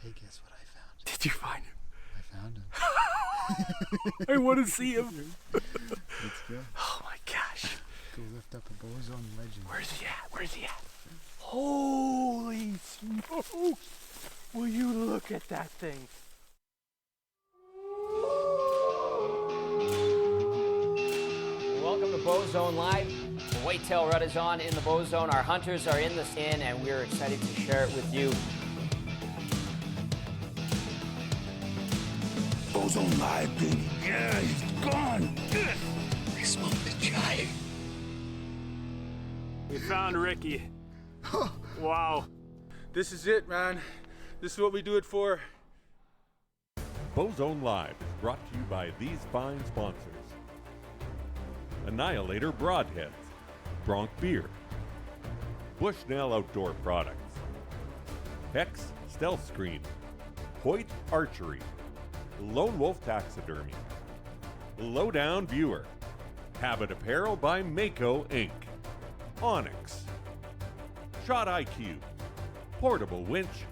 Hey, guess what I found? Did you find him? I found him. I want to see him. Let's go. Oh my gosh. Go lift up a Bowzone legend. Where's he at? Where's he at? Holy smokes. Will you look at that thing? Welcome to Bowzone Live. The Whitetail Rut is on in the Bowzone. Our hunters are in the stand, and we're excited to share it with you. Bowzone Live, baby. Yeah, he's gone. I smoked the giant. We found Ricky. Wow. This is it, man. This is what we do it for. Bowzone Live is brought to you by these fine sponsors. Annihilator Broadheads, Bronc Beer, Bushnell Outdoor Products, Hex Stealth Screen, Hoyt Archery, Lone Wolf Taxidermy, Lowdown Viewer, Habit Apparel by Mako Inc., Onyx, Shot IQ, Portable Winch,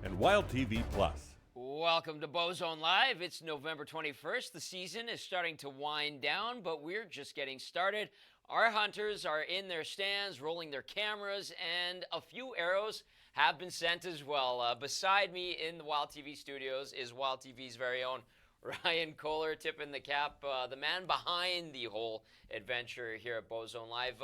and Wild TV Plus. Welcome to Bowzone Live. It's November 21st. The season is starting to wind down, but we're just getting started. Our hunters are in their stands, rolling their cameras, and a few arrows have been sent as well. Beside me in the Wild TV studios is Wild TV's very own Ryan Kohler, tipping the cap, the man behind the whole adventure here at Bowzone Live.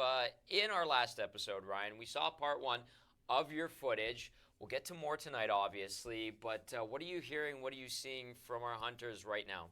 In our last episode, Ryan, we saw part one of your footage. We'll get to more tonight, obviously, but what are you hearing, what are you seeing from our hunters right now?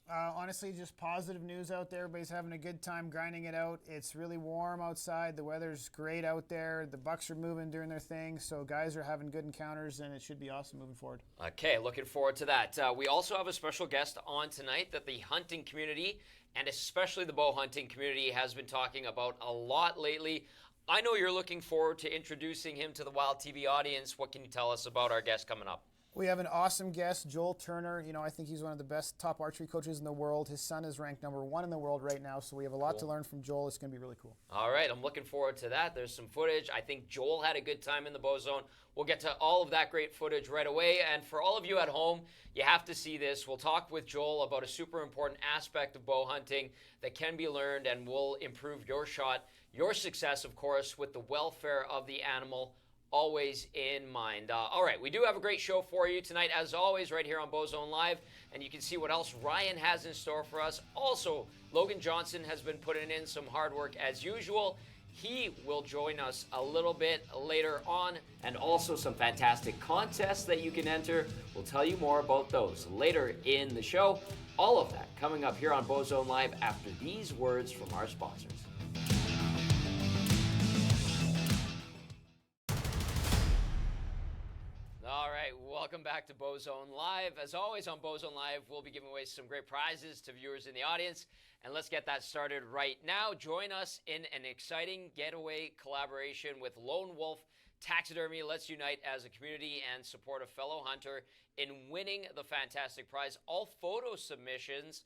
Honestly, just positive news out there. Everybody's having a good time grinding it out. It's really warm outside. The weather's great out there. The bucks are moving, doing their thing. So guys are having good encounters, and it should be awesome moving forward. Okay, looking forward to that. We also have a special guest on tonight that the hunting community, and especially the bow hunting community, has been talking about a lot lately. I know you're looking forward to introducing him to the Wild TV audience. What can you tell us about our guest coming up? We have an awesome guest, Joel Turner. You know, I think he's one of the best top archery coaches in the world. His son is ranked #1 in the world right now, so we have a lot to learn from Joel. It's going to be really cool. All right, I'm looking forward to that. There's some footage. I think Joel had a good time in the Bowzone. We'll get to all of that great footage right away. And for all of you at home, you have to see this. We'll talk with Joel about a super important aspect of bow hunting that can be learned and will improve your shot, your success, of course, with the welfare of the animal always in mind. All right, we do have a great show for you tonight, as always, right here on Bowzone Live, and you can see what else Ryan has in store for us. Also, Logan Johnson has been putting in some hard work as usual. He will join us a little bit later on, and also some fantastic contests that you can enter. We'll tell you more about those later in the show. All of that coming up here on Bowzone Live after these words from our sponsors. All right, welcome back to Bowzone Live. As always on Bowzone Live, we'll be giving away some great prizes to viewers in the audience. And let's get that started right now. Join us in an exciting getaway collaboration with Lone Wolf Taxidermy. Let's unite as a community and support a fellow hunter in winning the fantastic prize. All photo submissions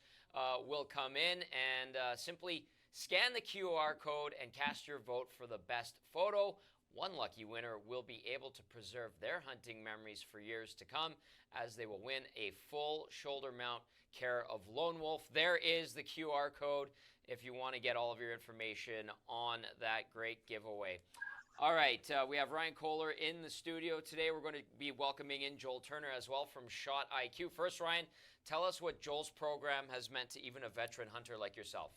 will come in, and simply scan the QR code and cast your vote for the best photo. One lucky winner will be able to preserve their hunting memories for years to come, as they will win a full shoulder mount care of Lone Wolf. There is the QR code if you want to get all of your information on that great giveaway. All right, we have Ryan Kohler in the studio today. We're going to be welcoming in Joel Turner as well from Shot IQ. First, Ryan, tell us what Joel's program has meant to even a veteran hunter like yourself.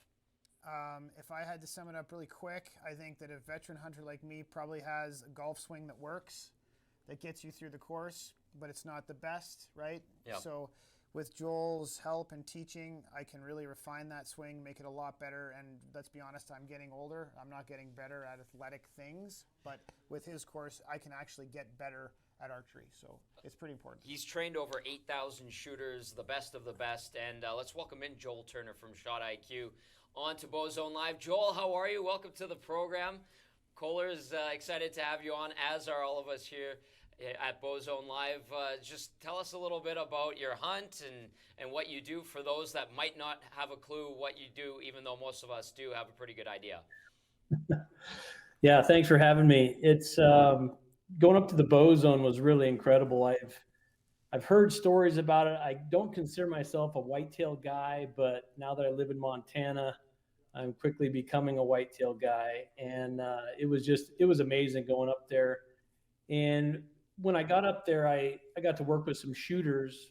If I had to sum it up really quick, I think that a veteran hunter like me probably has a golf swing that works, that gets you through the course, but it's not the best, right? Yep. So with Joel's help and teaching, I can really refine that swing, make it a lot better. And let's be honest, I'm getting older. I'm not getting better at athletic things, but with his course, I can actually get better at archery, so it's pretty important. He's trained over 8,000 shooters, the best of the best, and let's welcome in Joel Turner from Shot IQ on to Bowzone Live. Joel, how are you? Welcome to the program. Kohler's excited to have you on, as are all of us here at Bowzone Live. Just tell us a little bit about your hunt and what you do for those that might not have a clue what you do, even though most of us do have a pretty good idea. Yeah, thanks for having me. It's going up to the Bowzone was really incredible. I've heard stories about it. I don't consider myself a whitetail guy, but now that I live in Montana, I'm quickly becoming a whitetail guy. And it was amazing going up there. And when I got up there, I got to work with some shooters,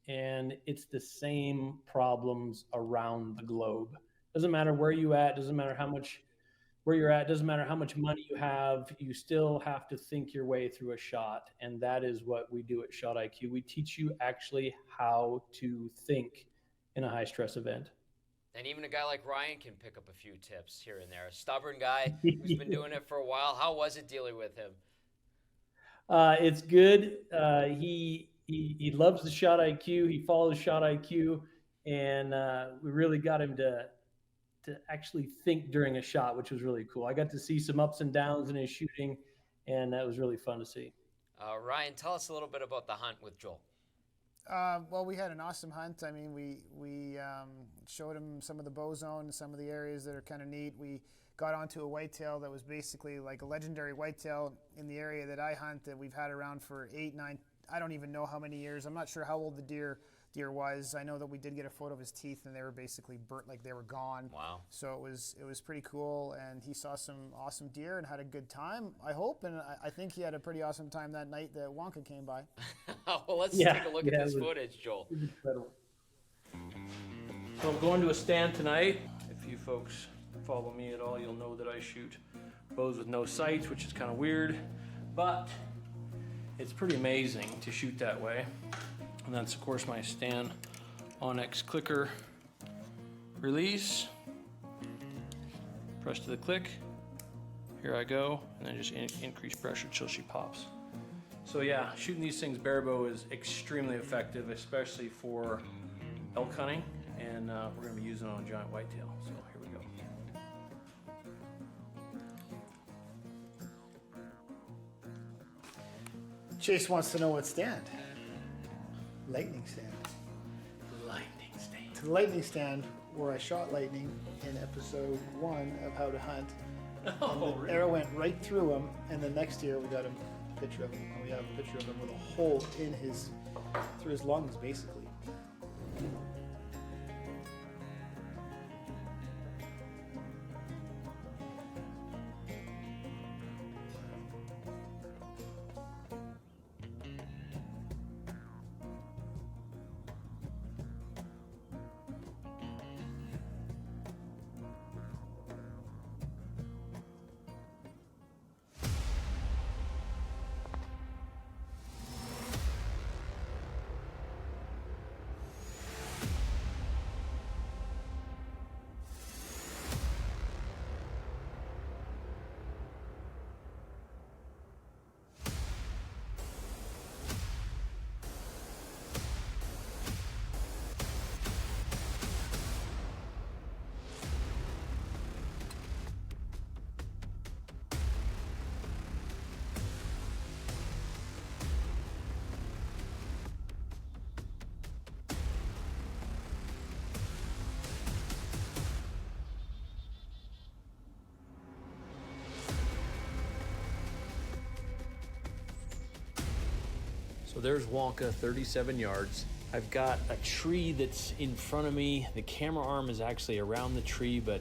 and it's the same problems around the globe. Doesn't matter where you at, doesn't matter where you're at, doesn't matter how much money you have, you still have to think your way through a shot. And that is what we do at Shot IQ. We teach you actually how to think in a high stress event. And even a guy like Ryan can pick up a few tips here and there. A stubborn guy who's been doing it for a while. How was it dealing with him? It's good. He loves the Shot IQ. He follows Shot IQ, and we really got him to actually think during a shot, which was really cool. I got to see some ups and downs in his shooting, and that was really fun to see. Ryan, tell us a little bit about the hunt with Joel. Well, we had an awesome hunt. I mean, we showed him some of the Bowzone, some of the areas that are kind of neat. We got onto a whitetail that was basically like a legendary whitetail in the area that I hunt that we've had around for 8, 9, I don't even know how many years. I'm not sure how old the deer was. I know that we did get a photo of his teeth, and they were basically burnt, like they were gone. Wow. So it was pretty cool, and he saw some awesome deer and had a good time, I hope, and I think he had a pretty awesome time that night that Wonka came by. Well, let's take a look at this footage, Joel. Incredible. So I'm going to a stand tonight. If you folks follow me at all, you'll know that I shoot bows with no sights, which is kind of weird, but it's pretty amazing to shoot that way. And that's of course my stand Onyx clicker release. Press to the click. Here I go, and then just increase pressure till she pops. So yeah, shooting these things barebow is extremely effective, especially for elk hunting, and we're gonna be using it on a giant whitetail. So here we go. Chase wants to know what stand. Lightning stand. Lightning stand. To the lightning stand where I shot lightning in episode 1 of How to Hunt. Oh, The arrow went right through him, and then next year we got a picture of him. We have a picture of him with a hole in through his lungs, basically. So there's Wonka, 37 yards. I've got a tree that's in front of me. The camera arm is actually around the tree, but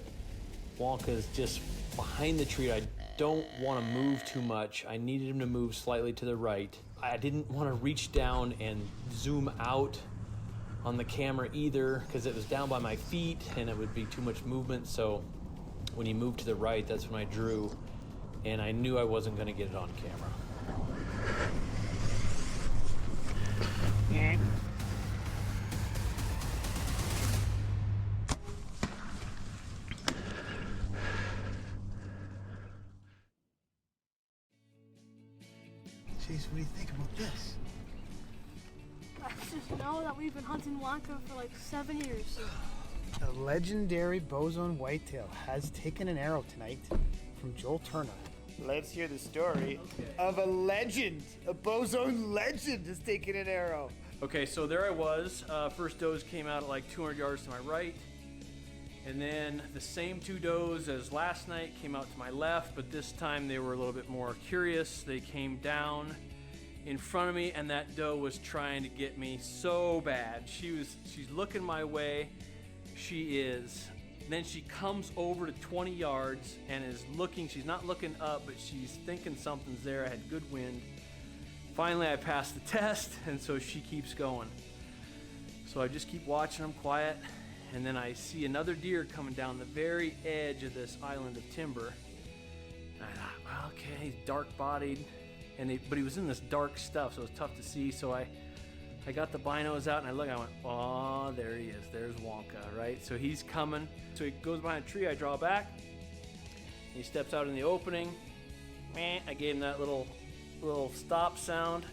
Wonka is just behind the tree. I don't want to move too much. I needed him to move slightly to the right. I didn't want to reach down and zoom out on the camera either, because it was down by my feet and it would be too much movement. So when he moved to the right, that's when I drew, and I knew I wasn't going to get it on camera. Chase, what do you think about this? I just know that we've been hunting Wonka for like 7 years. The legendary Bowzone whitetail has taken an arrow tonight from Joel Turner. Let's hear the story of a legend. A Bowzone legend has taken an arrow. Okay, so there I was. First does came out at like 200 yards to my right. And then the same 2 does as last night came out to my left, but this time they were a little bit more curious. They came down in front of me, and that doe was trying to get me so bad. She's looking my way. She is. Then she comes over to 20 yards and is looking. She's not looking up, but she's thinking something's there. I had good wind. Finally, I passed the test, and so she keeps going. So I just keep watching. I'm quiet, and then I see another deer coming down the very edge of this island of timber. And I thought, well, okay, he's dark-bodied, but he was in this dark stuff, so it was tough to see. So I got the binos out, and I look. I went, oh, there he is. There's Wonka, right? So he's coming. So he goes behind a tree. I draw back. He steps out in the opening. I gave him that little stop sound.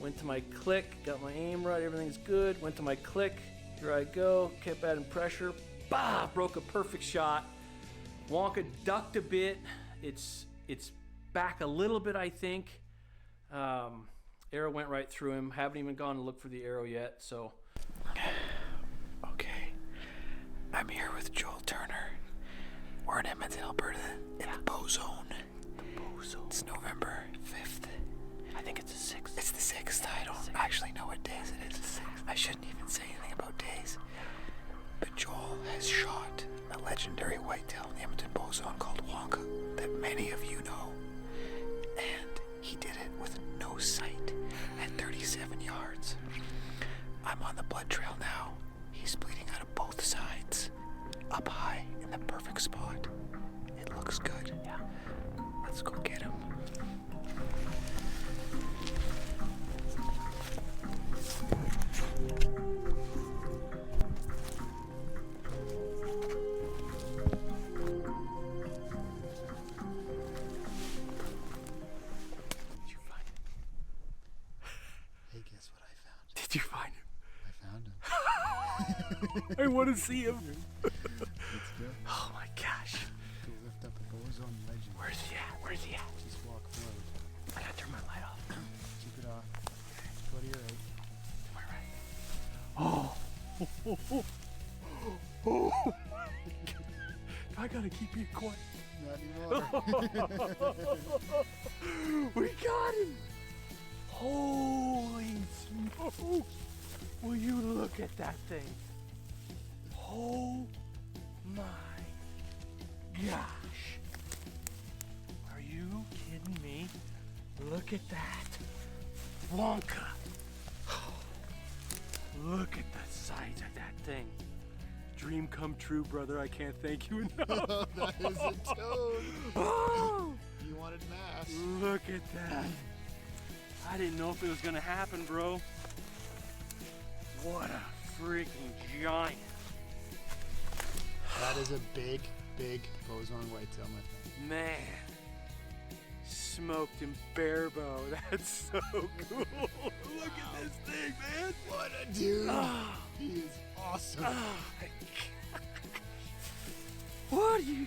Went to my click. Got my aim right. Everything's good. Went to my click. Here I go. Kept adding pressure. Bah! Broke a perfect shot. Wonka ducked a bit. It's back a little bit, I think. Arrow went right through him. Haven't even gone to look for the arrow yet, so. Okay. I'm here with Joel Turner. We're in Edmonton, Alberta, in the Bowzone. The Bowzone. It's November 5th. I think it's the 6th. It's the 6th. I don't actually know what days it is. I shouldn't even say anything about days. But Joel has shot a legendary whitetail in the Edmonton Bowzone called Wonka that many of you know. And he did it with no sight at 37 yards. I'm on the blood trail now. He's bleeding out of both sides. Up high in the perfect spot. It looks good. Yeah. Let's go get him. Did you find him? I found him. I want to see him. Let's go. Oh my gosh. Go lift up a Bowzone legend. Where's he at? Where's he at? Just walk forward. I gotta turn my light off. Keep it off. Go to your right. To my right. Oh. I gotta keep it quiet. Not anymore. We got him. Holy smokes. Will you look at that thing? Oh my gosh. Are you kidding me? Look at that. Wonka. Look at the size of that thing. Dream come true, brother. I can't thank you enough. That is a toad. Oh, You wanted mass. look at that. I didn't know if it was gonna happen, bro. What a freaking giant. That is a big, big Bowzone whitetail, my friend. Man. Smoked him bare bow. That's so cool. Look at this thing, man. What a dude. Ah. He is awesome. What do you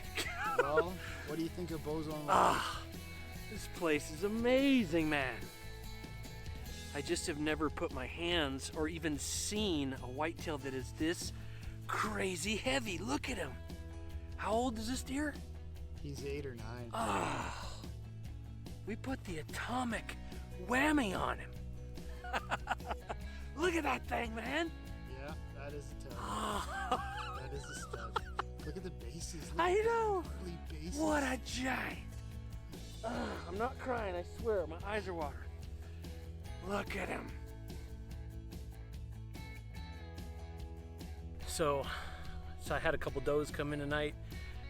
Well, what do you think of Bowzone? This place is amazing, man. I just have never put my hands or even seen a whitetail that is this crazy heavy. Look at him. How old is this deer? He's 8 or 9. Oh, we put the atomic whammy on him. Look at that thing, man. Yeah, that is a toad. Oh, That is a stud. Look at the bases. Look I at the know. ugly bases. What a giant. I'm not crying, I swear. My eyes are watering. Look at him. So I had a couple does come in tonight,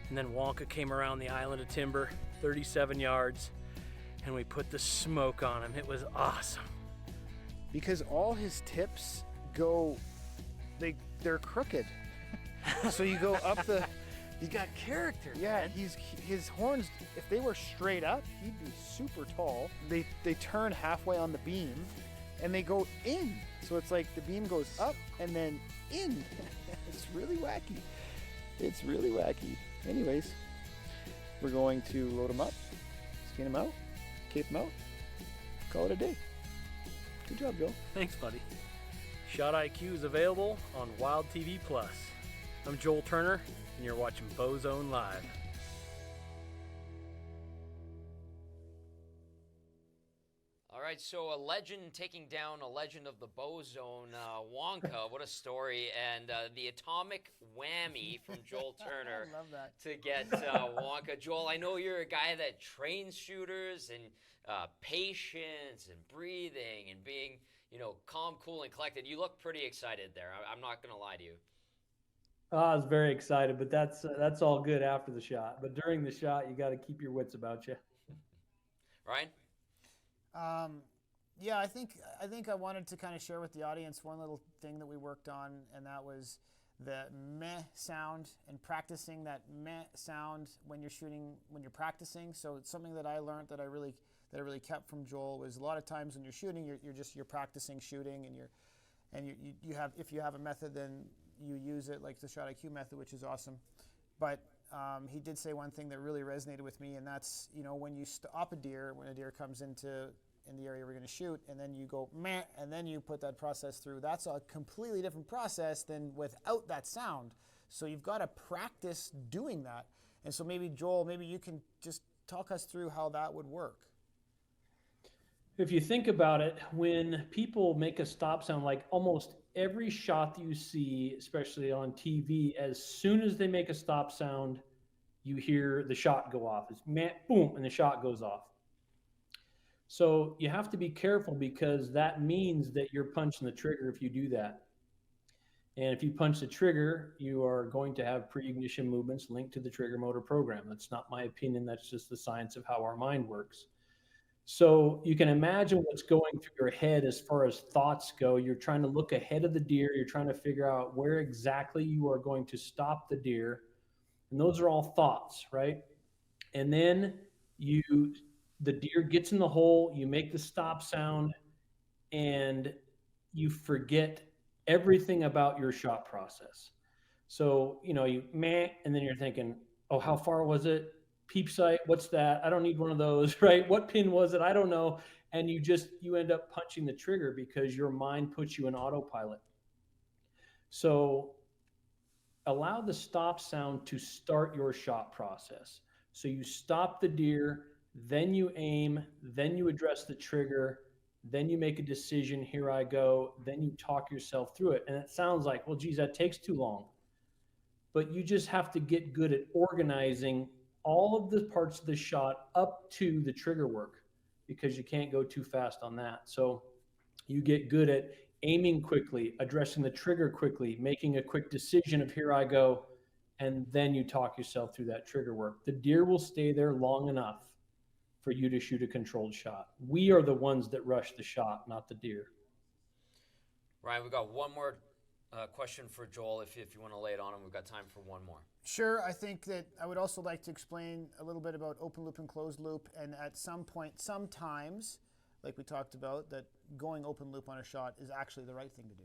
and then Wonka came around the island of timber, 37 yards, and we put the smoke on him. It was awesome. Because all his tips go, they're crooked. So you go up the. He's got character. Yeah, man. his horns. If they were straight up, he'd be super tall. They turn halfway on the beam, and they go in. So it's like the beam goes up and then in. It's really wacky. It's really wacky. Anyways, we're going to load him up, skin him out, cape him out, call it a day. Good job, Joel. Thanks, buddy. Shot IQ is available on Wild TV Plus. I'm Joel Turner, and you're watching Bowzone Live. All right, right, so a legend taking down a legend of the Bowzone, Wonka. What a story. And the atomic whammy from Joel Turner I love that. to get Wonka. Joel, I know you're a guy that trains shooters and patience and breathing and being, calm, cool, and collected. You look pretty excited there. I'm not going to lie to you. I was very excited, but that's all good after the shot. But during the shot, you got to keep your wits about you. Ryan? Yeah, I think I wanted to kind of share with the audience one little thing that we worked on, and that was the meh sound and practicing that meh sound when you're shooting, when you're practicing. So it's something that I learned that I really kept from Joel was a lot of times when you're shooting, you're practicing shooting, and you have, if you have a method, then you use it, like the Shot IQ method, which is awesome. But he did say one thing that really resonated with me, and that's, when you stop a deer, when a deer comes in the area we're going to shoot, and then you go meh, and then you put that process through. That's a completely different process than without that sound. So you've got to practice doing that. And so maybe Joel, maybe you can just talk us through how that would work. If you think about it, when people make a stop sound, like almost every shot that you see, especially on TV, as soon as they make a stop sound, you hear the shot go off. It's meh, boom, and the shot goes off. So you have to be careful, because that means that you're punching the trigger if you do that. And if you punch the trigger, you are going to have pre-ignition movements linked to the trigger motor program. That's not my opinion. That's just the science of how our mind works. So you can imagine what's going through your head as far as thoughts go. You're trying to look ahead of the deer. You're trying to figure out where exactly you are going to stop the deer. And those are all thoughts, right? And then the deer gets in the hole, you make the stop sound, and you forget everything about your shot process. So, you meh, and then you're thinking, oh, how far was it? Peep sight, what's that? I don't need one of those, right? What pin was it? I don't know. And you end up punching the trigger because your mind puts you in autopilot. So allow the stop sound to start your shot process. So you stop the deer, then you aim, then you address the trigger, then you make a decision, here I go, then you talk yourself through it. And it sounds like, well, geez, that takes too long. But you just have to get good at organizing all of the parts of the shot up to the trigger work, because you can't go too fast on that. So you get good at aiming quickly, addressing the trigger quickly, making a quick decision of here I go, and then you talk yourself through that trigger work. The deer will stay there long enough for you to shoot a controlled shot. We are the ones that rush the shot, not the deer. Ryan, we've got one more question for Joel. If you want to lay it on him, we've got time for one more. Sure. I think that I would also like to explain a little bit about open loop and closed loop. And at some point, sometimes, like we talked about, that going open loop on a shot is actually the right thing to do.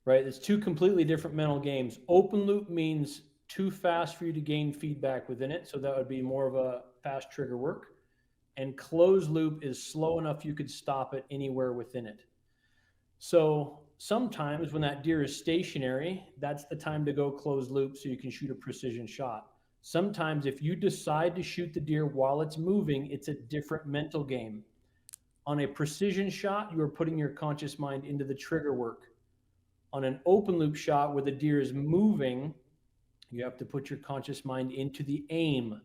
Right. It's two completely different mental games. Open loop means too fast for you to gain feedback within it. So that would be more of a fast trigger work. And closed loop is slow enough you could stop it anywhere within it. So sometimes when that deer is stationary, that's the time to go closed loop so you can shoot a precision shot. Sometimes if you decide to shoot the deer while it's moving, it's a different mental game. On a precision shot, you are putting your conscious mind into the trigger work. On an open loop shot where the deer is moving, you have to put your conscious mind into the aim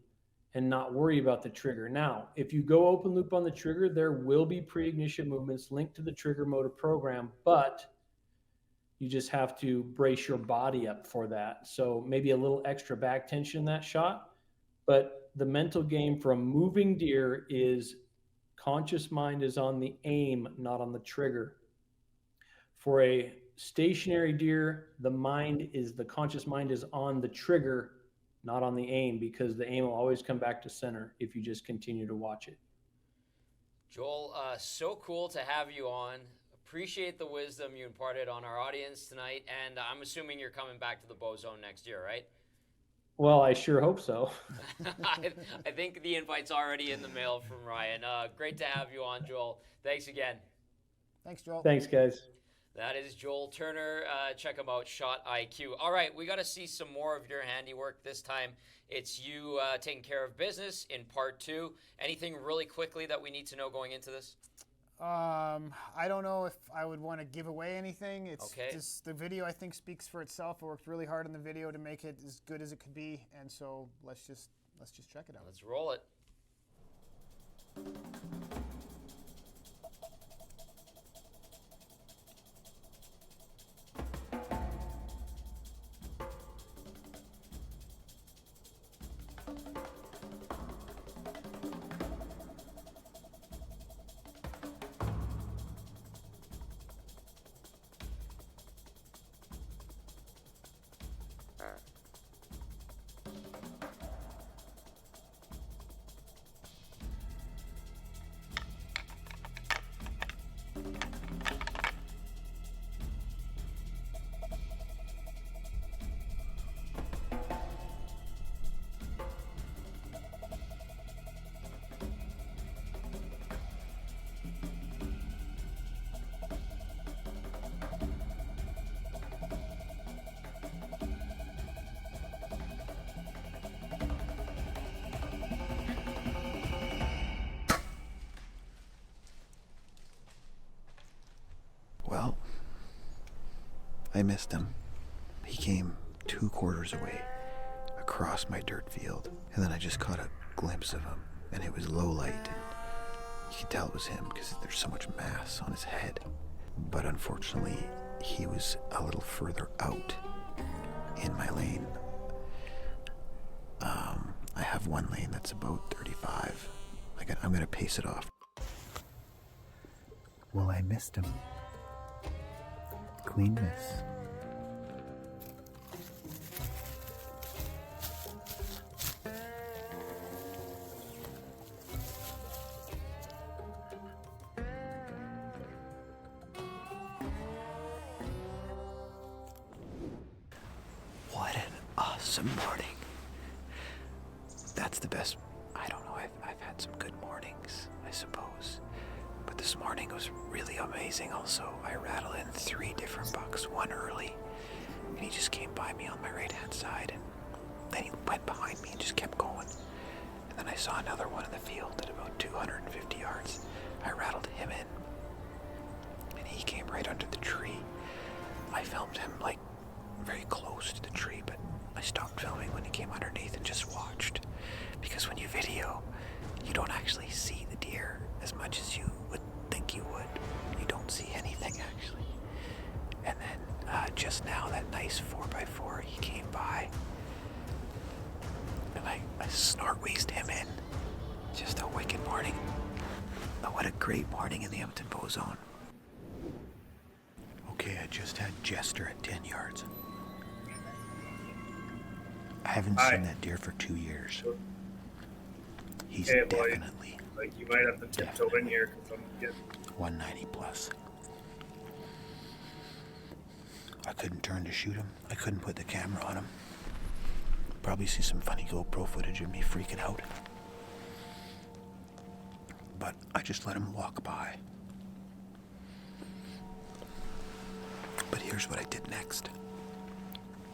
and not worry about the trigger. Now, if you go open loop on the trigger, there will be pre-ignition movements linked to the trigger motor program, but you just have to brace your body up for that. So maybe a little extra back tension in that shot, but the mental game for a moving deer is conscious mind is on the aim, not on the trigger. For a stationary deer, the conscious mind is on the trigger, not on the aim, because the aim will always come back to center if you just continue to watch it. Joel, so cool to have you on. Appreciate the wisdom you imparted on our audience tonight, and I'm assuming you're coming back to the Bowzone next year, right? Well, I sure hope so. I think the invite's already in the mail from Ryan. Great to have you on, Joel. Thanks again. Thanks, Joel. Thanks, guys. That is Joel Turner. Check him out, Shot IQ. All right, we got to see some more of your handiwork this time. It's you taking care of business in part 2. Anything really quickly that we need to know going into this? I don't know if I would want to give away anything. It's Okay. just the video, I think, speaks for itself. I worked really hard on the video to make it as good as it could be, and so let's just check it out. Let's roll it. Well, I missed him. He came 2 quarters away across my dirt field, and then I just caught a glimpse of him, and it was low light, and you could tell it was him because there's so much mass on his head. But unfortunately, he was a little further out in my lane. I have one lane that's about 35. I'm gonna pace it off. Well, I missed him. Queen miss. What an awesome morning. That's the best. I don't know, I've had some good mornings, I suppose. But this morning was really amazing also. I rattled in 3 different bucks, one early, and he just came by me on my right-hand side, and then he went behind me and just kept going. And then I saw another one in the field at about 250 yards. I rattled him in, and he came right under the tree. I filmed him like very close to the tree, but I stopped filming when he came underneath and just watched. Because when you video, you don't actually see the deer as much as you would think you would. You don't see anything actually. And then just now, that nice 4x4, he came by, and I snort-wheezed him in. Just a wicked morning. Oh, what a great morning in the Edmonton Bowzone. Okay, I just had Jester at 10 yards. I haven't seen that deer for 2 years. He's definitely, like, you might have to tiptoe in here because I'm getting 190 plus. I couldn't turn to shoot him. I couldn't put the camera on him. Probably see some funny GoPro footage of me freaking out. But I just let him walk by. But here's what I did next.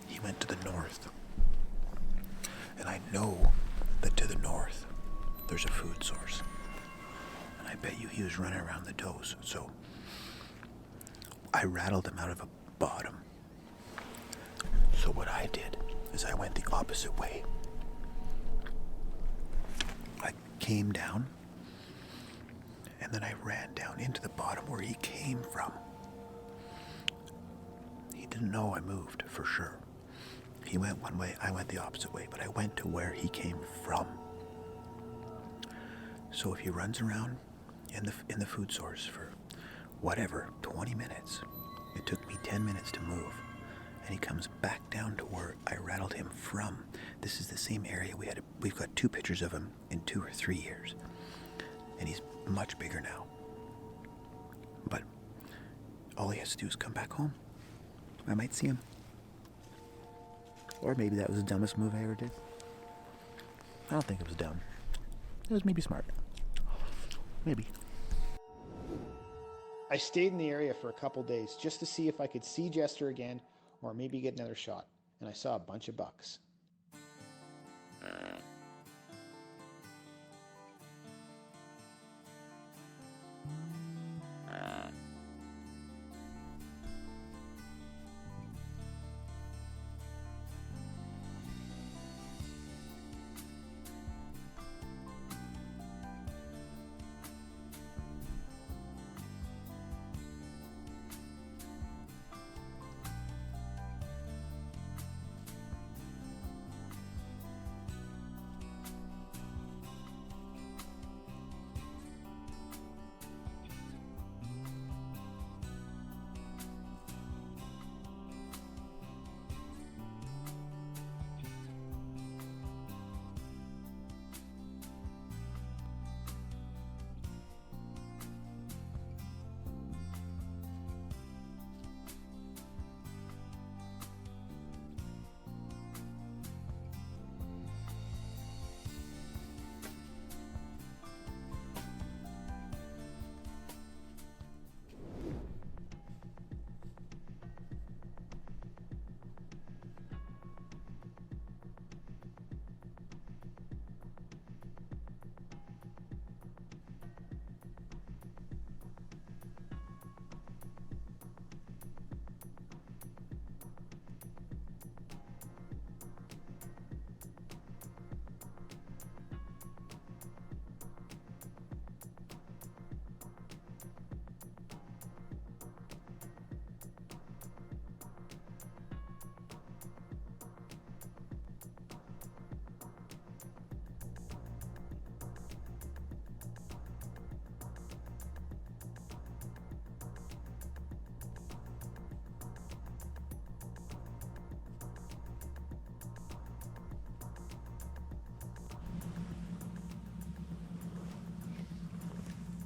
He went to the north. And I know that to the north, there's a food source. And I bet you he was running around the does. So I rattled him out of a bottom. So what I did is I went the opposite way. I came down, and then I ran down into the bottom where he came from. He didn't know I moved, for sure. He went one way, I went the opposite way, but I went to where he came from. So if he runs around in the food source for whatever, 20 minutes, it took me 10 minutes to move, and he comes back down to where I rattled him from. This is the same area we've got 2 pictures of him in 2 or 3 years, and he's much bigger now. But all he has to do is come back home. I might see him. Or maybe that was the dumbest move I ever did. I don't think it was dumb. It was maybe smart. Maybe. I stayed in the area for a couple days just to see if I could see Jester again or maybe get another shot, and I saw a bunch of bucks.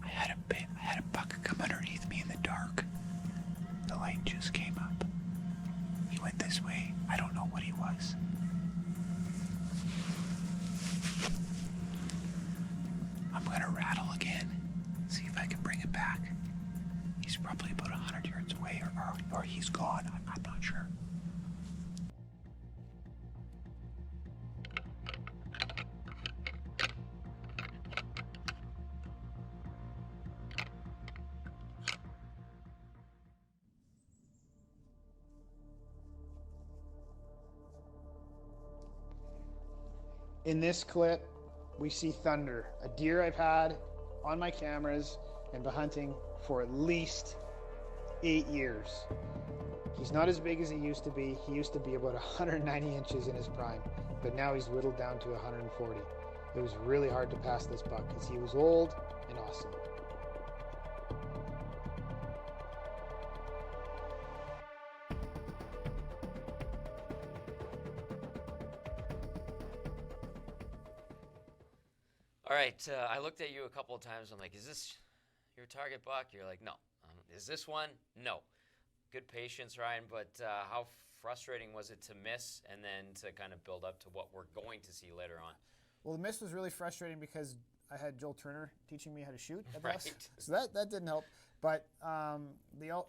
I had a buck come underneath me in the dark. The light just came up. He went this way. I don't know what he was. I'm gonna rattle again. See if I can bring him back. He's probably about 100 yards away, or he's gone. I'm not sure. In this clip, we see Thunder, a deer I've had on my cameras and been hunting for at least 8 years. He's not as big as he used to be. He used to be about 190 inches in his prime, but now he's whittled down to 140. It was really hard to pass this buck because he was old and awesome. All right, I looked at you a couple of times. I'm like, is this your target buck? You're like, no. Is this one? No. Good patience, Ryan, but how frustrating was it to miss and then to kind of build up to what we're going to see later on? Well, the miss was really frustrating because I had Joel Turner teaching me how to shoot at Right. best. So that didn't help. But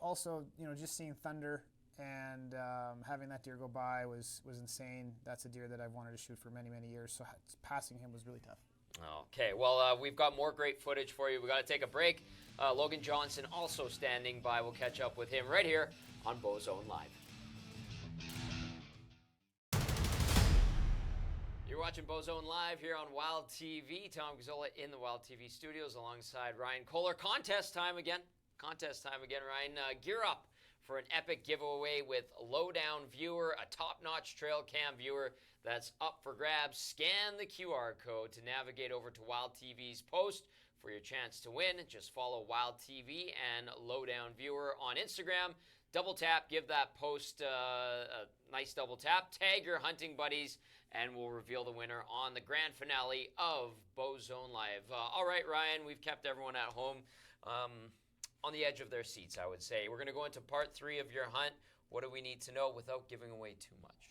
also, just seeing Thunder and having that deer go by was insane. That's a deer that I've wanted to shoot for many, many years. So passing him was really tough. Okay, well, we've got more great footage for you. We got to take a break. Logan Johnson also standing by. We'll catch up with him right here on Bowzone Live. You're watching Bowzone Live here on Wild TV. Tom Gazzola in the Wild TV studios alongside Ryan Kohler. Contest time again, Ryan. Gear up for an epic giveaway with Lowdown Viewer, a top-notch trail cam viewer that's up for grabs. Scan the QR code to navigate over to Wild TV's post for your chance to win. Just follow Wild TV and Lowdown Viewer on Instagram. Double tap, give that post a nice double tap. Tag your hunting buddies, and we'll reveal the winner on the grand finale of Bowzone Live. All right, Ryan, we've kept everyone at home on the edge of their seats, I would say. We're going to go into part 3 of your hunt. What do we need to know without giving away too much?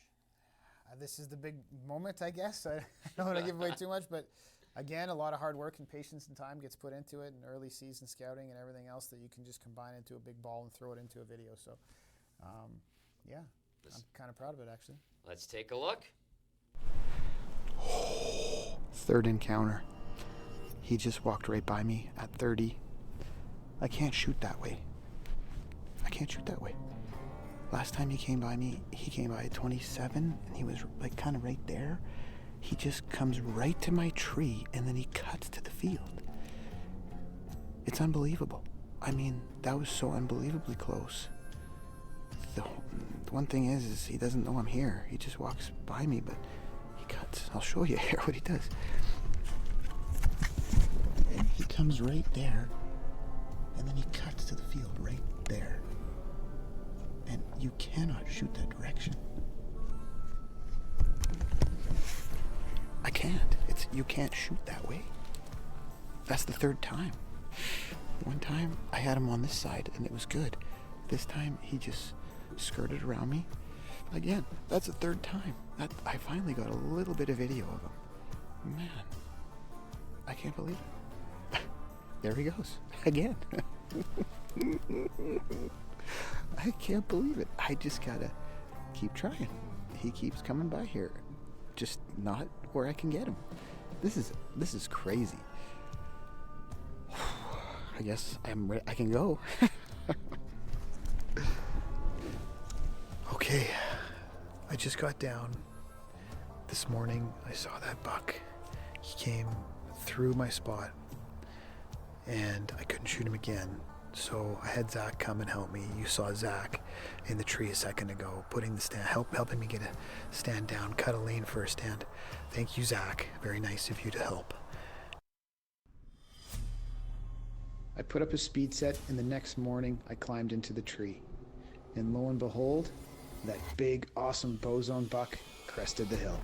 This is the big moment, I guess. I don't want to give away too much, but again, a lot of hard work and patience and time gets put into it, and early season scouting and everything else that you can just combine into a big ball and throw it into a video. So, yeah, I'm kind of proud of it, actually. Let's take a look. Third encounter. He just walked right by me at 30. I can't shoot that way. I can't shoot that way. Last time he came by me, he came by at 27, and he was like kind of right there. He just comes right to my tree, and then he cuts to the field. It's unbelievable. I mean, that was so unbelievably close. The one thing is he doesn't know I'm here. He just walks by me, but he cuts. I'll show you here what he does. And he comes right there, and then he cuts to the field right there. And you cannot shoot that direction. I can't. You can't shoot that way. That's the third time. One time I had him on this side and it was good. This time he just skirted around me. Again, that's the third time. I finally got a little bit of video of him. Man, I can't believe it. There he goes again. I can't believe it. I just gotta keep trying. He keeps coming by here, just not where I can get him. This is crazy. I guess I can go. Okay, I just got down. This morning I saw that buck. He came through my spot and I couldn't shoot him again. So I had Zack come and help me. You saw Zack in the tree a second ago, putting the stand, helping me get a stand down, cut a lane for a stand. Thank you, Zack. Very nice of you to help. I put up a speed set, and the next morning I climbed into the tree. And lo and behold, that big, awesome Bowzone buck crested the hill.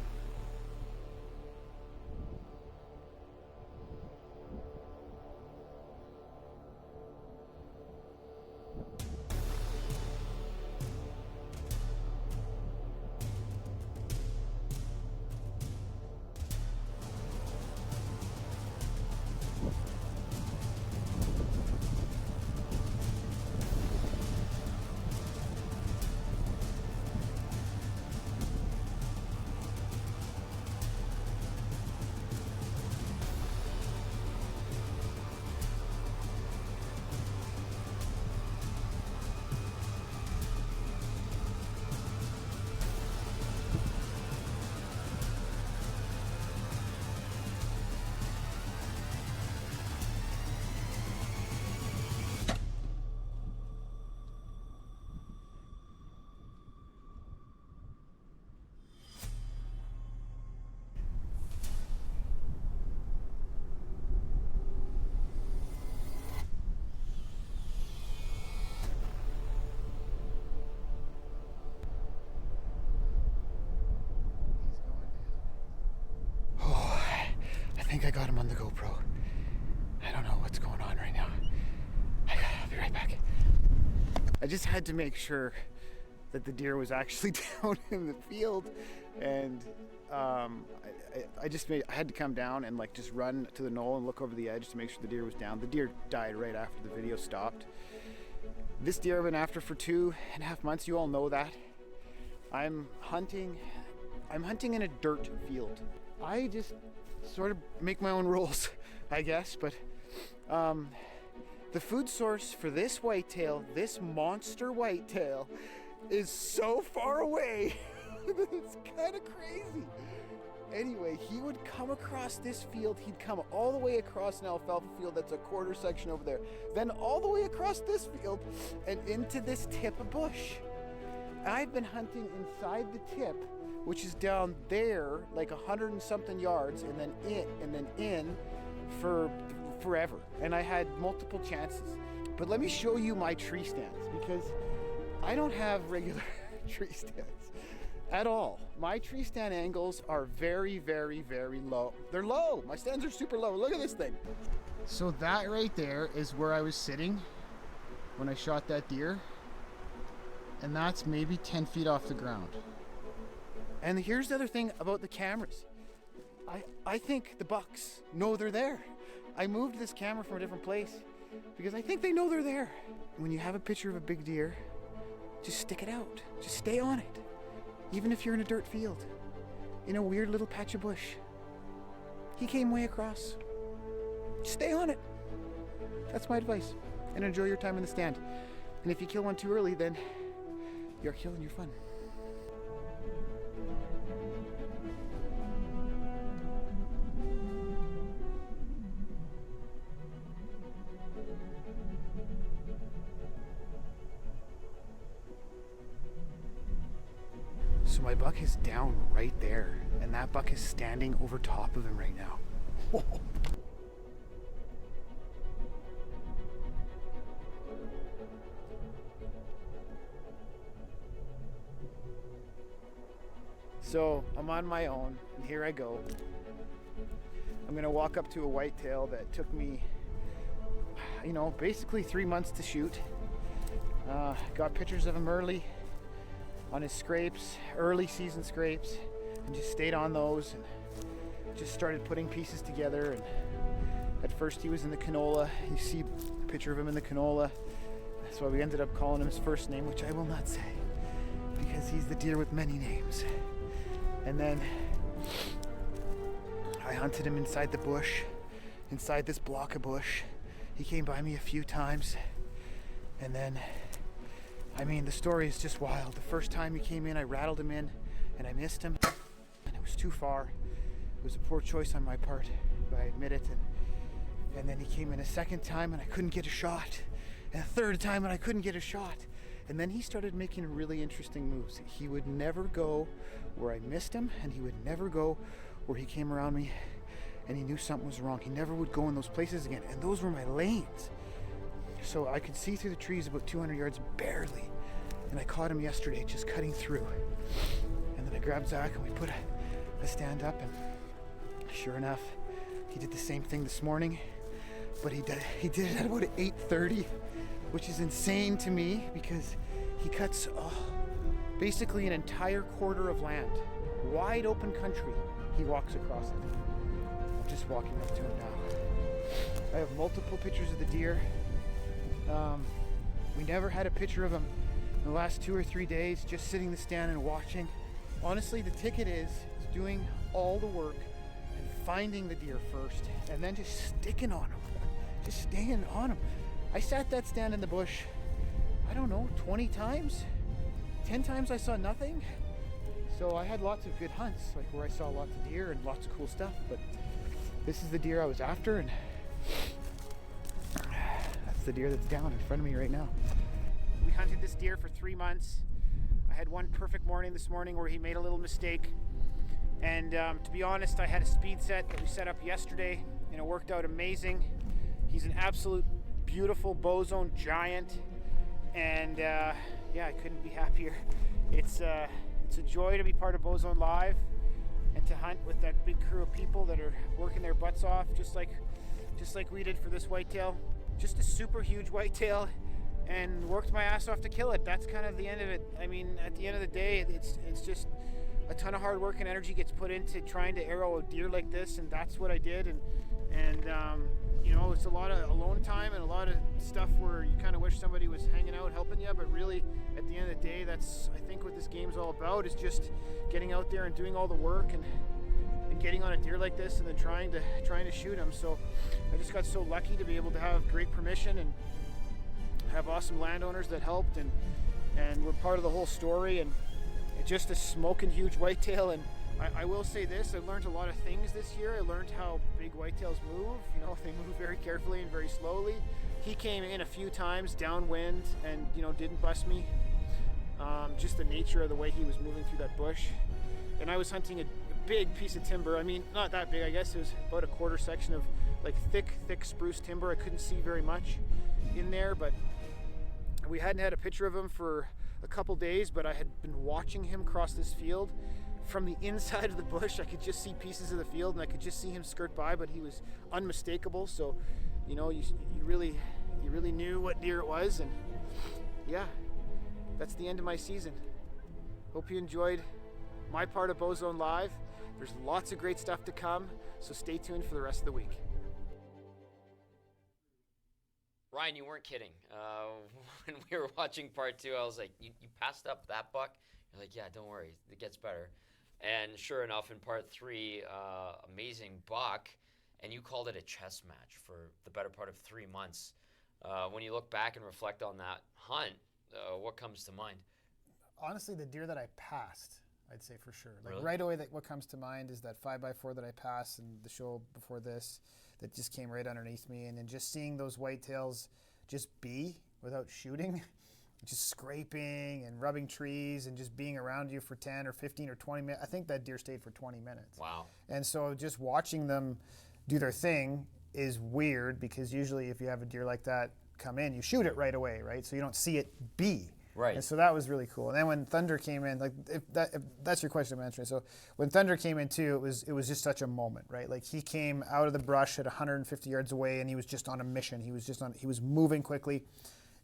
I think I got him on the GoPro. I don't know what's going on right now. I'll be right back. I just had to make sure that the deer was actually down in the field, and I had to come down and like just run to the knoll and look over the edge to make sure the deer was down. The deer died right after the video stopped. This deer I've been after for 2.5 months. You all know that. I'm hunting in a dirt field. I just sort of make my own rules, I guess, but the food source for this whitetail, this monster whitetail, is so far away that it's kind of crazy. Anyway, he would come across this field. He'd come all the way across an alfalfa field that's a quarter section over there, then all the way across this field and into this tip of bush. I've been hunting inside the tip, which is down there like 100 and something yards, and then in for forever. And I had multiple chances. But let me show you my tree stands, because I don't have regular tree stands at all. My tree stand angles are very, very, very low. They're low. My stands are super low. Look at this thing. So that right there is where I was sitting when I shot that deer. And that's maybe 10 feet off the ground. And here's the other thing about the cameras. I think the bucks know they're there. I moved this camera from a different place because I think they know they're there. When you have a picture of a big deer, just stick it out. Just stay on it. Even if you're in a dirt field, in a weird little patch of bush. He came way across. Just stay on it. That's my advice. And enjoy your time in the stand. And if you kill one too early, then you're killing your fun. So my buck is down right there, and that buck is standing over top of him right now. So I'm on my own, and here I go. I'm gonna walk up to a whitetail that took me, basically 3 months to shoot. Got pictures of him early on his scrapes, early season scrapes, and just stayed on those and just started putting pieces together. And at first he was in the canola. You see a picture of him in the canola. That's why we ended up calling him his first name, which I will not say, because he's the deer with many names. And then I hunted him inside the bush, inside this block of bush. He came by me a few times, and then the story is just wild. The first time he came in, I rattled him in and I missed him, and it was too far. It was a poor choice on my part, I admit it. And then he came in a second time and I couldn't get a shot, and a third time and I couldn't get a shot. And then he started making really interesting moves. He would never go where I missed him, and he would never go where he came around me and he knew something was wrong. He never would go in those places again, and those were my lanes. So I could see through the trees about 200 yards barely. And I caught him yesterday just cutting through. And then I grabbed Zack and we put a stand up, and sure enough, he did the same thing this morning, but he did it at about 8:30, which is insane to me because he cuts basically an entire quarter of land, wide open country. He walks across it. I'm just walking up to him now. I have multiple pictures of the deer. We never had a picture of him in the last 2 or 3 days, just sitting in the stand and watching. Honestly, the ticket is doing all the work and finding the deer first, and then just sticking on him, just staying on him. I sat that stand in the bush, 20 times, 10 times I saw nothing. So I had lots of good hunts, like where I saw lots of deer and lots of cool stuff, but this is the deer I was after, and that's the deer that's down in front of me right now. We hunted this deer for 3 months. I had one perfect morning this morning where he made a little mistake. And to be honest, I had a speed set that we set up yesterday, and it worked out amazing. He's an absolute beautiful Bowzone giant. And I couldn't be happier. It's a joy to be part of Bowzone Live and to hunt with that big crew of people that are working their butts off, just like we did for this whitetail. Just a super huge whitetail, and worked my ass off to kill it. That's kind of the end of it. I mean, at the end of the day, it's just a ton of hard work and energy gets put into trying to arrow a deer like this, and that's what I did. And it's a lot of alone time and a lot of stuff where you kind of wish somebody was hanging out helping you, but really at the end of the day, that's I think what this game's all about, is just getting out there and doing all the work and getting on a deer like this and then trying to shoot him. So I just got so lucky to be able to have great permission and have awesome landowners that helped, and we're part of the whole story, and it's just a smoking huge whitetail. And I will say this, I learned a lot of things this year. I learned how big whitetails move. They move very carefully and very slowly. He came in a few times downwind and didn't bust me. Just the nature of the way he was moving through that bush. And I was hunting a big piece of timber. I mean, not that big, I guess it was about a quarter section of like thick spruce timber. I couldn't see very much in there, but we hadn't had a picture of him for a couple days, but I had been watching him cross this field from the inside of the bush. I could just see pieces of the field, and I could just see him skirt by, but he was unmistakable. So you really knew what deer it was. And yeah, that's the end of my season. Hope you enjoyed my part of Bowzone Live. There's lots of great stuff to come, so stay tuned for the rest of the week. Ryan, you weren't kidding. When we were watching part 2, I was like, you passed up that buck? You're like, yeah, don't worry, it gets better. And sure enough, in part 3, amazing buck, and you called it a chess match for the better part of 3 months. When you look back and reflect on that hunt, what comes to mind? Honestly, the deer that I passed, I'd say for sure. Like Really? right away, what comes to mind is that 5x4 that I passed in the show before this, that just came right underneath me, and then just seeing those whitetails just be without shooting, just scraping and rubbing trees and just being around you for 10 or 15 or 20 minutes. I think that deer stayed for 20 minutes. Wow. And so just watching them do their thing is weird, because usually if you have a deer like that come in, you shoot it right away, right? So you don't see it be. Right. And so that was really cool. And then when Thunder came in, like if that's your question I'm answering. So when Thunder came in too, it was just such a moment, right? Like he came out of the brush at 150 yards away, and he was just on a mission. He was moving quickly,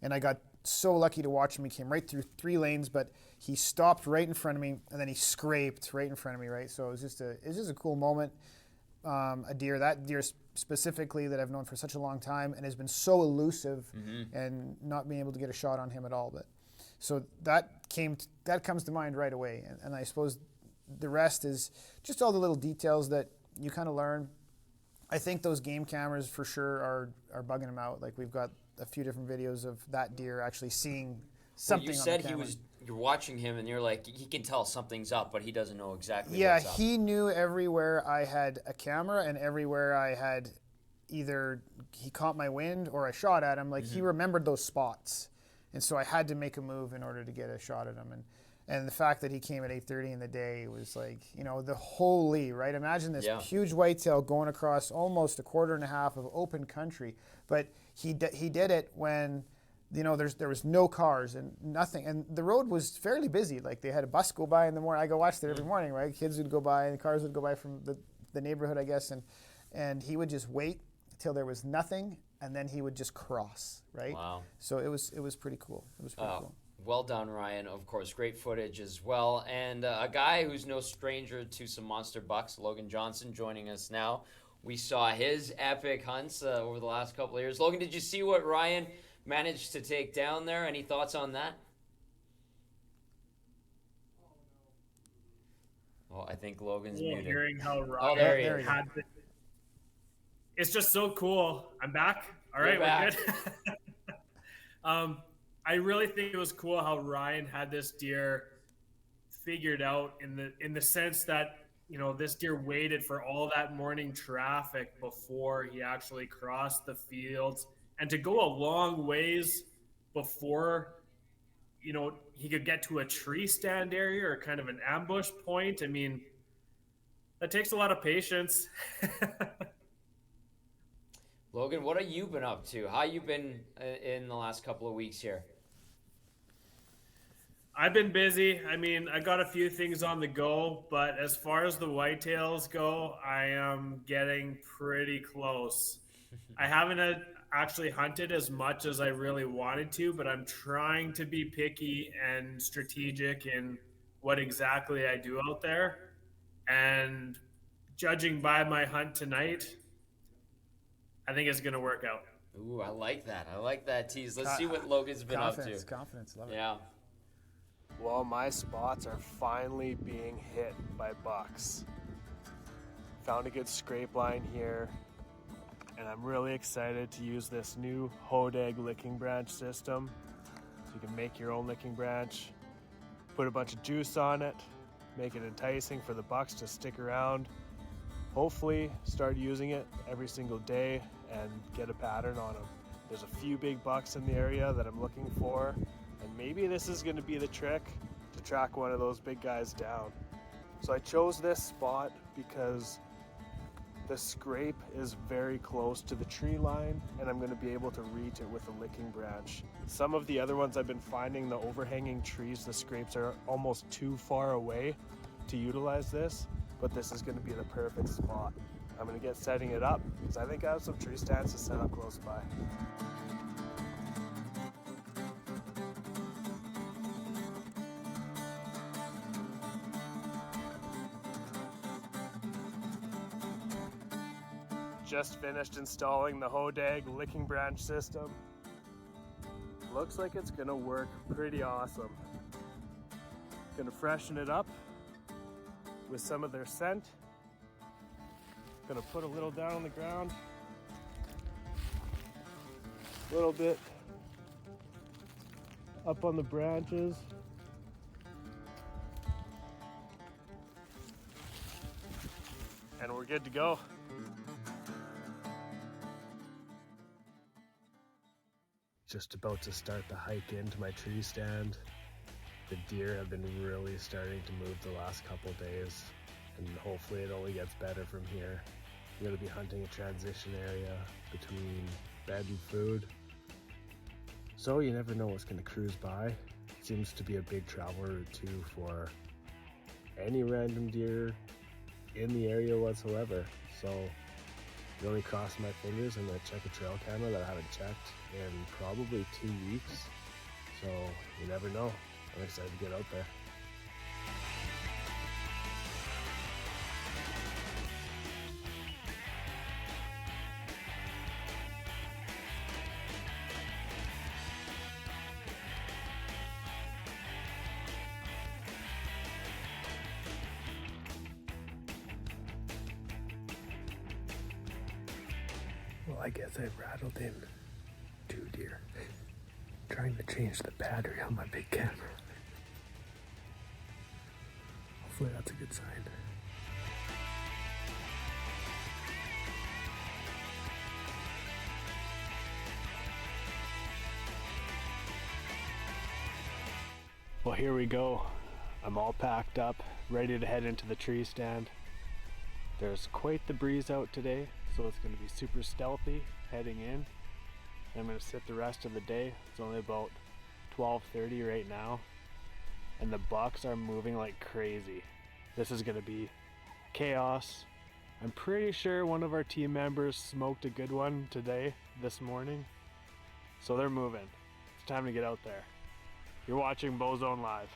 and I got so lucky to watch him. He came right through 3 lanes, but he stopped right in front of me, and then he scraped right in front of me, right? So it was just a cool moment. That deer specifically that I've known for such a long time and has been so elusive, and not being able to get a shot on him at all. But so that comes to mind right away. And I suppose the rest is just all the little details that you kind of learn. I think those game cameras for sure are bugging him out. Like we've got a few different videos of that deer actually seeing something. Well, you said you're watching him and you're like, he can tell something's up, but he doesn't know exactly what's up. He knew everywhere I had a camera and everywhere I had either he caught my wind or I shot at him. Like he remembered those spots. And so I had to make a move in order to get a shot at him. And the fact that he came at 8:30 in the day was like, the holy, right? Imagine this huge whitetail going across almost a quarter and a half of open country. But he did it when, there was no cars and nothing. And the road was fairly busy. Like they had a bus go by in the morning. I go watch it every morning, right? Kids would go by and cars would go by from the neighborhood, I guess. And he would just wait till there was nothing, and then he would just cross, right? Wow. So it was pretty cool. It was pretty cool. Well done, Ryan. Of course, great footage as well. And a guy who's no stranger to some monster bucks, Logan Johnson, joining us now. We saw his epic hunts over the last couple of years. Logan, did you see what Ryan managed to take down there? Any thoughts on that? Oh, I think Logan's muted. Hearing how Ryan there he is. had it's just so cool. I'm back. All right, we're good. I really think it was cool how Ryan had this deer figured out in the sense that, this deer waited for all that morning traffic before he actually crossed the fields, and to go a long ways before, he could get to a tree stand area or kind of an ambush point. I mean, that takes a lot of patience. Logan, what have you been up to? How you been in the last couple of weeks here? I've been busy. I mean, I got a few things on the go, but as far as the whitetails go, I am getting pretty close. I haven't actually hunted as much as I really wanted to, but I'm trying to be picky and strategic in what exactly I do out there. And judging by my hunt tonight, I think it's going to work out. Ooh, I like that. I like that tease. Let's see what Logan's been up to. Confidence, love it. Yeah. Well, my spots are finally being hit by bucks. Found a good scrape line here, and I'm really excited to use this new Hodag licking branch system. So you can make your own licking branch, put a bunch of juice on it, make it enticing for the bucks to stick around. Hopefully start using it every single day and get a pattern on them. There's a few big bucks in the area that I'm looking for, and maybe this is going to be the trick to track one of those big guys down. So I chose this spot because the scrape is very close to the tree line, and I'm going to be able to reach it with a licking branch. Some of the other ones I've been finding, the overhanging trees, the scrapes are almost too far away to utilize this, but this is going to be the perfect spot. I'm going to get setting it up because I think I have some tree stands to set up close by. just finished installing the Hodag licking branch system. Looks like it's gonna work pretty awesome. Gonna freshen it up with some of their scent. Gonna put a little down on the ground. A little bit up on the branches. And we're good to go. Just about to start the hike into my tree stand. The deer have been really starting to move the last couple days, and hopefully it only gets better from here. I'm gonna be hunting a transition area between bed and food. So you never know what's gonna cruise by. It seems to be a big travel route too for any random deer in the area whatsoever. So really crossing my fingers. I'm gonna check a trail camera that I haven't checked in probably 2 weeks. So you never know. I'm excited to get out there. Well, I guess I rattled in 2 deer. Trying to change the battery on my big camera. Hopefully that's a good sign. Well, here we go. I'm all packed up, ready to head into the tree stand. There's quite the breeze out today, so it's going to be super stealthy heading in. I'm going to sit the rest of the day. It's only about 12:30 right now, and the bucks are moving like crazy. This is going to be chaos. I'm pretty sure one of our team members smoked a good one this morning, so they're moving. It's time to get out there. You're watching Bowzone Live.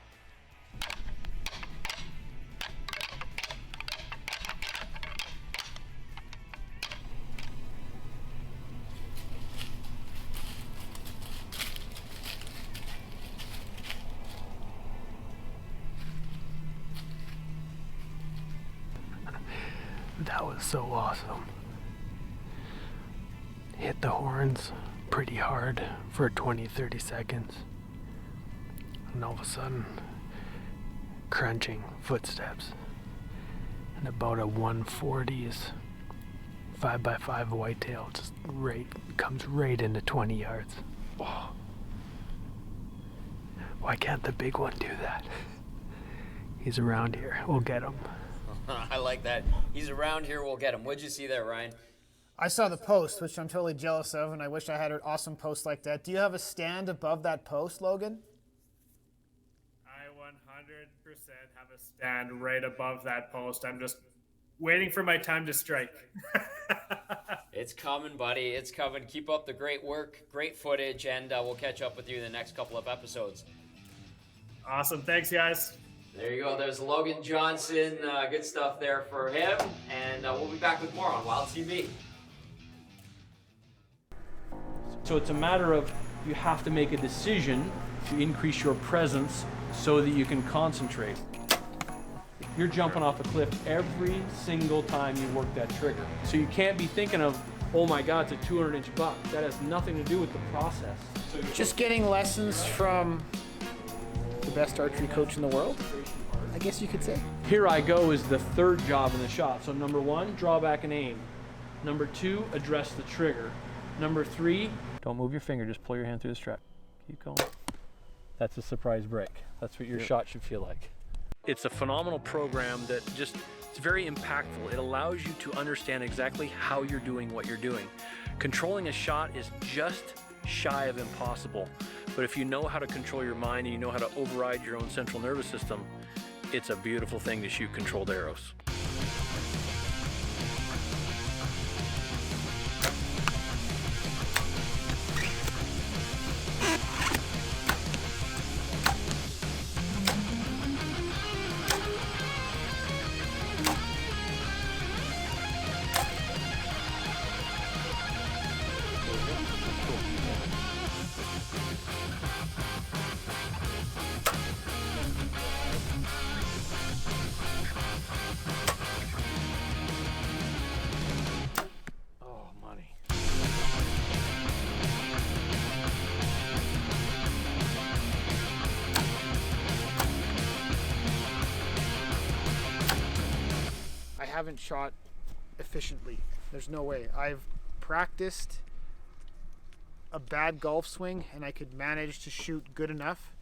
That was so awesome. Hit the horns pretty hard for 20-30 seconds. And all of a sudden, crunching footsteps. And about a 140's 5x5 whitetail just comes right into 20 yards. Oh. Why can't the big one do that? He's around here. We'll get him. I like that. He's around here, we'll get him. What'd you see there, Ryan? I saw the post, which I'm totally jealous of, and I wish I had an awesome post like that. Do you have a stand above that post, Logan? I 100% have a stand right above that post. I'm just waiting for my time to strike. It's coming, buddy. It's coming. Keep up the great work, great footage, and we'll catch up with you in the next couple of episodes. Awesome. Thanks, guys. There you go. There's Logan Johnson. Good stuff there for him. And we'll be back with more on Wild TV. So it's a matter of you have to make a decision to increase your presence so that you can concentrate. You're jumping off a cliff every single time you work that trigger. So you can't be thinking of, oh my God, it's a 200-inch buck. That has nothing to do with the process. So just getting lessons from the best archery coach in the world, I guess you could say. Here I go is the third job in the shot. So number 1, draw back and aim. Number 2, address the trigger. Number 3, don't move your finger, just pull your hand through the strap. Keep going. That's a surprise break. That's what your shot should feel like. It's a phenomenal program that it's very impactful. It allows you to understand exactly how you're doing what you're doing. Controlling a shot is just shy of impossible. But if you know how to control your mind and you know how to override your own central nervous system, it's a beautiful thing to shoot controlled arrows. haven't shot efficiently. There's no way. I've practiced a bad golf swing and I could manage to shoot good enough,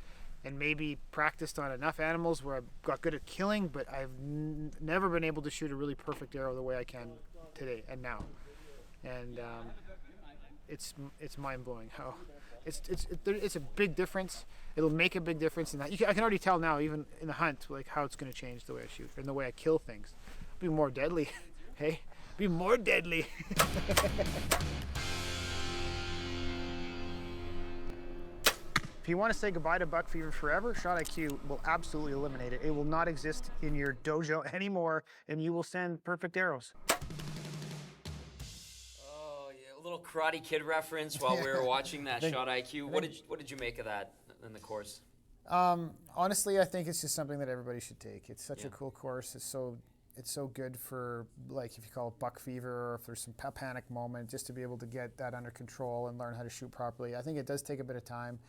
and maybe practiced on enough animals where I got good at killing, but I've never been able to shoot a really perfect arrow the way I can today and now. And it's mind-blowing how it's a big difference. It'll make a big difference in that. I can already tell now, even in the hunt, like how it's going to change the way I shoot and the way I kill things. Be more deadly. Hey, be more deadly. If you want to say goodbye to buck fever forever, Shot IQ will absolutely eliminate it. It will not exist in your dojo anymore, and you will send perfect arrows. Oh yeah, a little Karate Kid reference while we were watching that Shot IQ. What did you make of that in the course? Honestly, I think it's just something that everybody should take. It's such a cool course. It's so good for, like, if you call it buck fever, or if there's some panic moment, just to be able to get that under control and learn how to shoot properly. I think it does take a bit of time.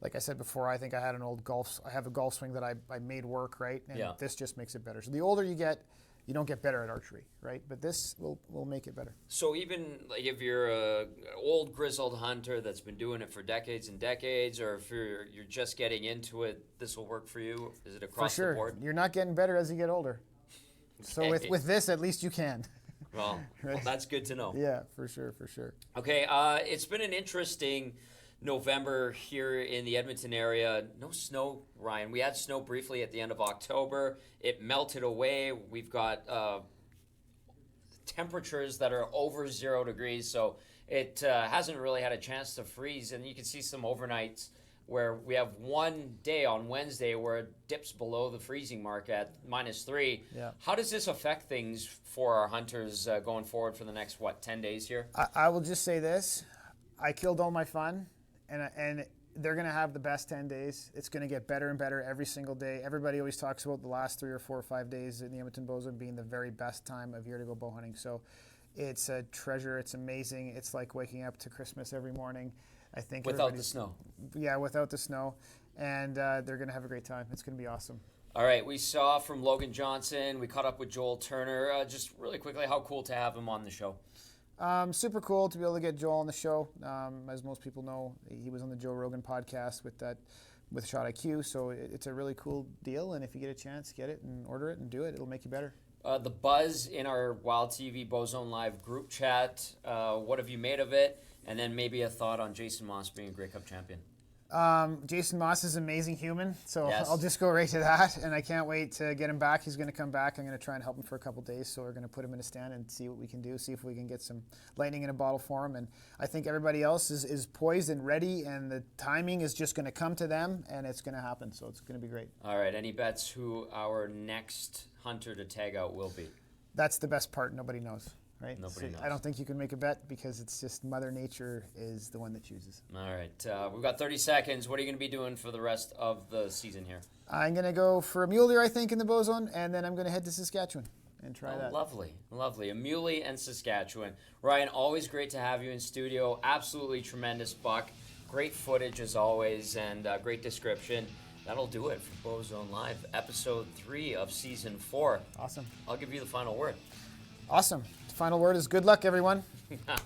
Like I said before, I think I have a golf swing that I made work, right? And this just makes it better. So the older you get, you don't get better at archery, right? But this will make it better. So even like if you're an old grizzled hunter that's been doing it for decades and decades, or if you're just getting into it, this will work for you? Is it across the board? You're not getting better as you get older. Okay. So with this, at least you can. Well, right? Well, that's good to know. Yeah, for sure. Okay, it's been an interesting November here in the Edmonton area. No snow, Ryan. We had snow briefly at the end of October. It melted away. We've got temperatures that are over 0 degrees, so it hasn't really had a chance to freeze. And you can see some overnights where we have one day on Wednesday where it dips below the freezing mark at -3. Yeah. How does this affect things for our hunters going forward for the next, 10 days here? I will just say this. I killed all my fun. And they're going to have the best 10 days. It's going to get better and better every single day. Everybody always talks about the last 3 or 4 or 5 days in the Edmonton Bowzone being the very best time of year to go bow hunting. So it's a treasure. It's amazing. It's like waking up to Christmas every morning. I think without the snow. Yeah, without the snow. And they're going to have a great time. It's going to be awesome. All right, we saw from Logan Johnson. We caught up with Joel Turner. Just really quickly, how cool to have him on the show. Super cool to be able to get Joel on the show. As most people know, he was on the Joe Rogan podcast with Shot IQ, so it's a really cool deal, and if you get a chance, get it and order it and do it. It'll make you better. The buzz in our Wild TV Bowzone Live group chat, what have you made of it? And then maybe a thought on Jason Moss being a Grey Cup champion. Jason Moss is an amazing human, so yes. I'll just go right to that, and I can't wait to get him back. He's going to come back. I'm going to try and help him for a couple days, so we're going to put him in a stand and see what we can do, see if we can get some lightning in a bottle for him. And I think everybody else is poised and ready, and the timing is just going to come to them, and it's going to happen, so it's going to be great. All right, any bets who our next hunter to tag out will be? That's the best part. Nobody knows. Right? Nobody knows. I don't think you can make a bet because it's just Mother Nature is the one that chooses. All right. We've got 30 seconds. What are you going to be doing for the rest of the season here? I'm going to go for a mule deer, I think, in the Bowzone, and then I'm going to head to Saskatchewan and try that. Lovely. Lovely. A muley and Saskatchewan. Ryan, always great to have you in studio. Absolutely tremendous buck. Great footage as always, and great description. That'll do it for Bowzone Live, episode 3 of season 4. Awesome. I'll give you the final word. Awesome. Final word is good luck, everyone.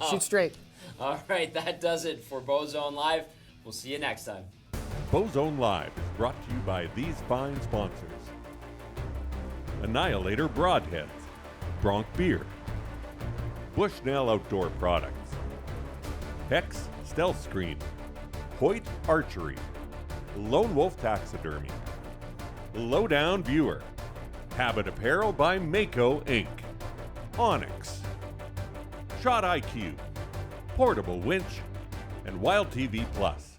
Shoot straight. All right, that does it for Bowzone Live. We'll see you next time. Bowzone Live is brought to you by these fine sponsors: Annihilator Broadheads, Bronc Beer, Bushnell Outdoor Products, Hex Stealth Screen, Hoyt Archery, Lone Wolf Taxidermy, Lowdown Viewer, Habit Apparel by Mako Inc., Onyx, Shot IQ, Portable Winch, and Wild TV Plus.